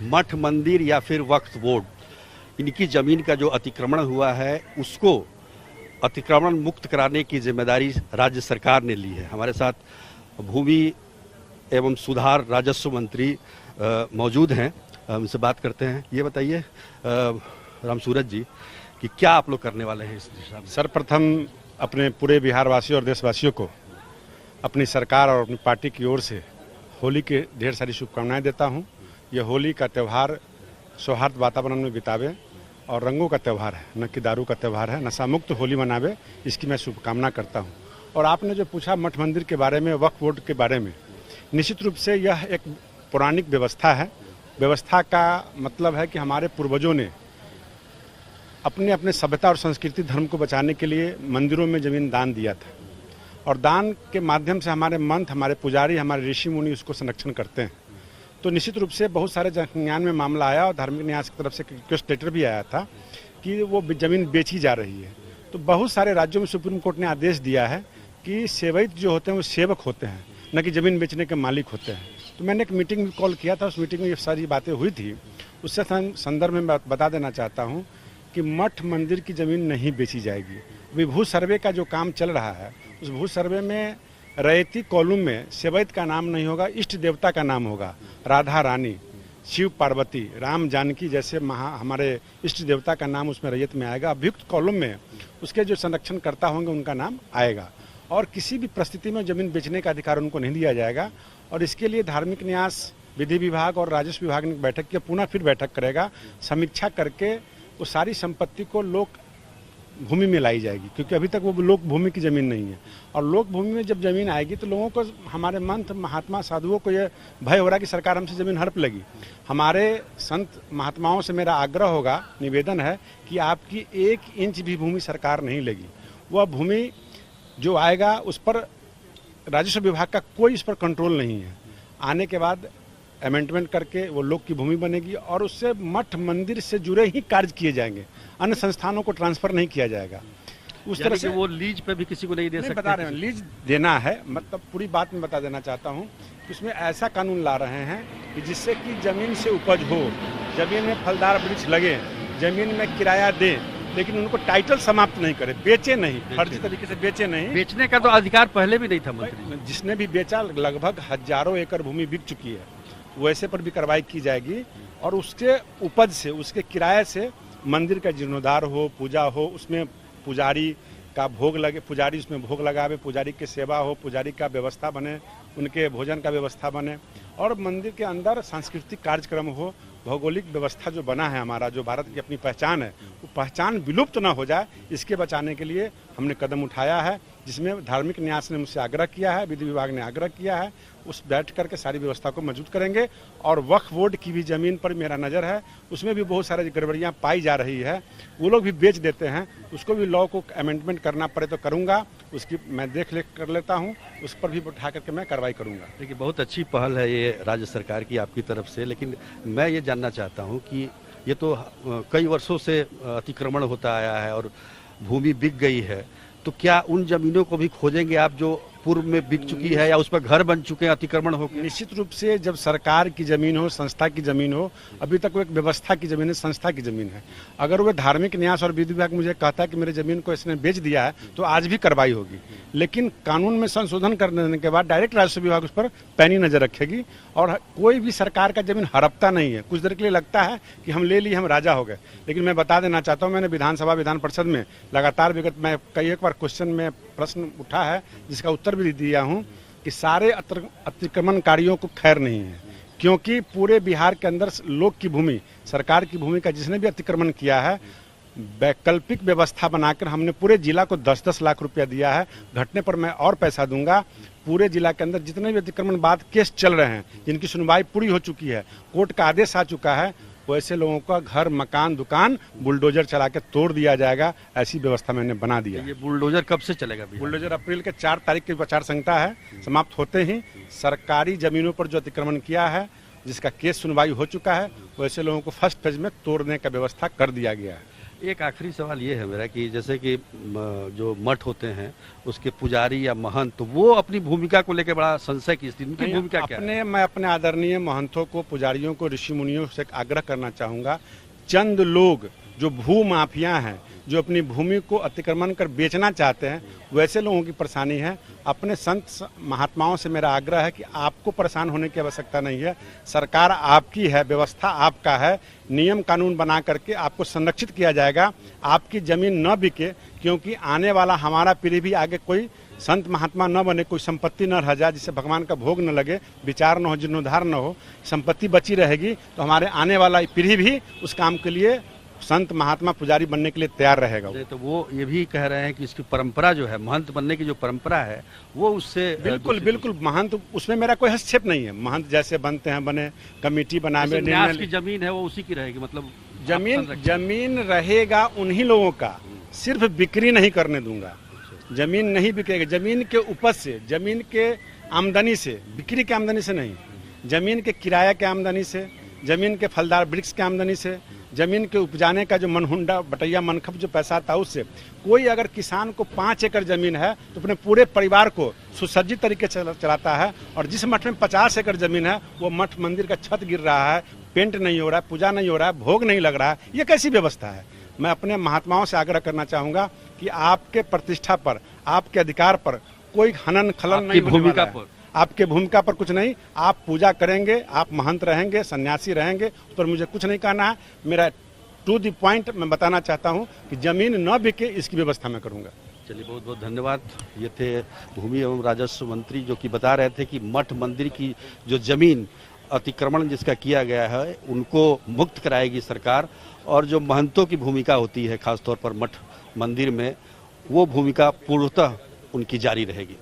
मठ मंदिर या फिर वक्फ बोर्ड, इनकी ज़मीन का जो अतिक्रमण हुआ है उसको अतिक्रमण मुक्त कराने की जिम्मेदारी राज्य सरकार ने ली है। हमारे साथ भूमि एवं सुधार राजस्व मंत्री मौजूद हैं, हम इनसे बात करते हैं। ये बताइए राम सूरज जी कि क्या आप लोग करने वाले हैं इस दिशा में? सर्वप्रथम अपने पूरे बिहार वासियों और देशवासियों को अपनी सरकार और अपनी पार्टी की ओर से होली के ढेर सारी शुभकामनाएं देता हूं। यह होली का त्यौहार सौहार्द वातावरण में बितावे और रंगों का त्यौहार है, न कि दारू का त्यौहार है। नशा मुक्त होली मनावे, इसकी मैं शुभकामना करता हूं। और आपने जो पूछा मठ मंदिर के बारे में, वक्फ बोर्ड के बारे में, निश्चित रूप से यह एक पौराणिक व्यवस्था है। व्यवस्था का मतलब है कि हमारे पूर्वजों ने अपने अपने सभ्यता और संस्कृति धर्म को बचाने के लिए मंदिरों में ज़मीन दान दिया था, और दान के माध्यम से हमारे मंथ, हमारे पुजारी, हमारे ऋषि मुनि उसको संरक्षण करते हैं। तो निश्चित रूप से बहुत सारे जनज्ञान में मामला आया और धार्मिक न्यास की तरफ से रिक्वेस्ट लेटर भी आया था कि वो ज़मीन बेची जा रही है। तो बहुत सारे राज्यों में सुप्रीम कोर्ट ने आदेश दिया है कि सेवक जो होते हैं वो सेवक होते हैं, न कि ज़मीन बेचने के मालिक होते हैं। तो मैंने एक मीटिंग भी कॉल किया था, उस मीटिंग में ये सारी बातें हुई थी। उससे संदर्भ में मैं बता देना चाहता हूँ कि मठ मंदिर की ज़मीन नहीं बेची जाएगी। अभी भू सर्वे का जो काम चल रहा है, उस भू सर्वे में रैयती कॉलम में सेवैत का नाम नहीं होगा, इष्ट देवता का नाम होगा। राधा रानी, शिव पार्वती, राम जानकी जैसे हमारे इष्ट देवता का नाम उसमें रैयत में आएगा। अभियुक्त कॉलम में उसके जो संरक्षण करता होंगे उनका नाम आएगा, और किसी भी परिस्थिति में ज़मीन बेचने का अधिकार उनको नहीं दिया जाएगा। और इसके लिए धार्मिक न्यास विधि विभाग और राजस्व विभाग ने बैठक की, पुनः फिर बैठक करेगा, समीक्षा करके वो सारी संपत्ति को लोक भूमि में लाई जाएगी, क्योंकि अभी तक वो लोक भूमि की ज़मीन नहीं है। और लोक भूमि में जब ज़मीन आएगी तो लोगों को, हमारे मंथ महात्मा साधुओं को ये भय हो रहा है कि सरकार हमसे ज़मीन हड़प लेगी। हमारे संत महात्माओं से मेरा आग्रह होगा, निवेदन है कि आपकी 1 इंच भी भूमि सरकार नहीं लेगी। वह भूमि जो आएगा उस पर राजस्व विभाग का कोई इस पर कंट्रोल नहीं है। आने के बाद अमेंडमेंट करके वो लोक की भूमि बनेगी, और उससे मठ मंदिर से जुड़े ही कार्य किए जाएंगे, अन्य संस्थानों को ट्रांसफर नहीं किया जाएगा। उस तरह से वो लीज पे भी किसी को नहीं दे सकते। बता रहे हैं लीज देना है, मतलब पूरी बात में बता देना चाहता हूँ कि उसमें ऐसा कानून ला रहे हैं कि जिससे कि जमीन से उपज हो, जमीन में फलदार वृक्ष लगे, जमीन में किराया दे, लेकिन उनको टाइटल समाप्त नहीं करे, बेचे नहीं, फर्जी तरीके से बेचे नहीं। बेचने का तो अधिकार पहले भी नहीं था मंत्री। जिसने भी बेचा, लगभग हजारों एकड़ भूमि बिक चुकी है, वैसे पर भी कार्रवाई की जाएगी। और उसके उपज से, उसके किराए से मंदिर का जीर्णोद्धार हो, पूजा हो, उसमें पुजारी का भोग लगे, पुजारी उसमें भोग लगावे, पुजारी की सेवा हो, पुजारी का व्यवस्था बने, उनके भोजन का व्यवस्था बने, और मंदिर के अंदर सांस्कृतिक कार्यक्रम हो। भौगोलिक व्यवस्था जो बना है हमारा, जो भारत की अपनी पहचान है, वो पहचान विलुप्त ना हो जाए, इसके बचाने के लिए हमने कदम उठाया है, जिसमें धार्मिक न्यास ने मुझसे आग्रह किया है, विधि विभाग ने आग्रह किया है। उस बैठ करके सारी व्यवस्था को मजबूत करेंगे। और वक्फ बोर्ड की भी ज़मीन पर मेरा नज़र है, उसमें भी बहुत सारी गड़बड़ियाँ पाई जा रही है, वो लोग भी बेच देते हैं, उसको भी लॉ को अमेंडमेंट करना पड़े तो करूँगा, उसकी मैं देख रेख कर लेता हूँ, उस पर भी उठा करके मैं कार्रवाई करूँगा। देखिए, बहुत अच्छी पहल है ये राज्य सरकार की आपकी तरफ से, लेकिन मैं ये जानना चाहता हूँ कि ये तो कई वर्षों से अतिक्रमण होता आया है और भूमि बिक गई है, तो क्या उन जमीनों को भी खोजेंगे आप जो पूर्व में बिक चुकी है, या उस पर घर बन चुके हैं अतिक्रमण हो? निश्चित रूप से जब सरकार की ज़मीन हो, संस्था की ज़मीन हो, अभी तक वो एक व्यवस्था की ज़मीन है, संस्था की ज़मीन है। अगर वो धार्मिक न्यास और विधि विभाग मुझे कहता है कि मेरी ज़मीन को इसने बेच दिया है, तो आज भी कार्रवाई होगी। लेकिन कानून में संशोधन कर देने के बाद डायरेक्ट राजस्व विभाग उस पर पैनी नज़र रखेगी, और कोई भी सरकार का ज़मीन हड़पता नहीं है। कुछ देर के लिए लगता है कि हम ले लिए, हम राजा हो गए, लेकिन मैं बता देना चाहता हूँ, मैंने विधानसभा विधान परिषद में लगातार विगत में कई एक बार क्वेश्चन में प्रश्न उठा है, जिसका उत्तर भी दिया हूँ कि सारे अतिक्रमणकारियों को खैर नहीं है, क्योंकि पूरे बिहार के अंदर लोक की भूमि, सरकार की भूमि का जिसने भी अतिक्रमण किया है, वैकल्पिक व्यवस्था बनाकर हमने पूरे जिला को 10-10 लाख रुपया दिया है। घटने पर मैं और पैसा दूंगा। पूरे जिला के अंदर जितने भी अतिक्रमण बाद केस चल रहे हैं, जिनकी सुनवाई पूरी हो चुकी है, कोर्ट का आदेश आ चुका है, वैसे लोगों का घर, मकान, दुकान बुलडोजर चला के तोड़ दिया जाएगा। ऐसी व्यवस्था मैंने बना दिया। ये बुलडोजर कब से चलेगा? बुलडोजर अप्रैल के 4 तारीख की आचार संहिता है, समाप्त होते ही सरकारी जमीनों पर जो अतिक्रमण किया है, जिसका केस सुनवाई हो चुका है, वैसे लोगों को फर्स्ट फेज में तोड़ने का व्यवस्था कर दिया गया है। एक आखिरी सवाल ये है मेरा कि जैसे कि जो मठ होते हैं उसके पुजारी या महंत, तो वो अपनी भूमिका को लेकर बड़ा संशय की स्थिति, उनकी भूमिका क्या है? मैं अपने आदरणीय महंतों को, पुजारियों को, ऋषि मुनियों से आग्रह करना चाहूँगा, चंद लोग जो भू माफिया हैं, जो अपनी भूमि को अतिक्रमण कर बेचना चाहते हैं, वैसे लोगों की परेशानी है। अपने संत महात्माओं से मेरा आग्रह है कि आपको परेशान होने की आवश्यकता नहीं है। सरकार आपकी है, व्यवस्था आपका है, नियम कानून बना करके आपको संरक्षित किया जाएगा। आपकी जमीन न बिके, क्योंकि आने वाला हमारा पीढ़ी भी आगे कोई संत महात्मा न बने, कोई संपत्ति न रह जाए जिससे भगवान का भोग न लगे, विचार न हो, जीर्णोद्धार न हो, संपत्ति बची रहेगी तो हमारे आने वाला पीढ़ी भी उस काम के लिए संत महात्मा पुजारी बनने के लिए तैयार रहेगा। तो वो ये भी कह रहे हैं कि इसकी परंपरा जो है, महंत बनने की जो परंपरा है, वो उससे बिल्कुल महंत, उसमें मेरा कोई हस्तक्षेप नहीं है। महंत जैसे बनते हैं बने, कमेटी बनावे, न्यास की जमीन है वो उसी की रहेगी, मतलब जमीन रहेगा उन्हीं लोगों का, सिर्फ बिक्री नहीं करने दूंगा। जमीन नहीं बिकेगी, जमीन के उपज से, जमीन के आमदनी से, बिक्री के आमदनी से नहीं, जमीन के किराया के आमदनी से, जमीन के फलदार वृक्ष के आमदनी से, जमीन के उपजाने का जो मनहुंडा बटैया मनखब जो पैसा आता है उससे। कोई अगर किसान को 5 एकड़ जमीन है तो अपने पूरे परिवार को सुसज्जित तरीके से चलाता है, और जिस मठ में 50 एकड़ जमीन है वो मठ मंदिर का छत गिर रहा है, पेंट नहीं हो रहा है, पूजा नहीं हो रहा है, भोग नहीं लग रहा है, ये कैसी व्यवस्था है? मैं अपने महात्माओं से आग्रह करना चाहूंगा कि आपके प्रतिष्ठा पर, आपके अधिकार पर कोई हनन खलन नहीं, भूमिका पर, आपके भूमिका पर कुछ नहीं। आप पूजा करेंगे, आप महंत रहेंगे, सन्यासी रहेंगे, उस पर मुझे कुछ नहीं कहना है। मेरा टू द पॉइंट मैं बताना चाहता हूं कि जमीन न बिके इसकी व्यवस्था मैं करूंगा। चलिए, बहुत बहुत धन्यवाद। ये थे भूमि एवं राजस्व मंत्री, जो कि बता रहे थे कि मठ मंदिर की जो जमीन अतिक्रमण जिसका किया गया है उनको मुक्त कराएगी सरकार, और जो महंतों की भूमिका होती है खासतौर पर मठ मंदिर में, वो भूमिका पूर्णतः उनकी जारी रहेगी।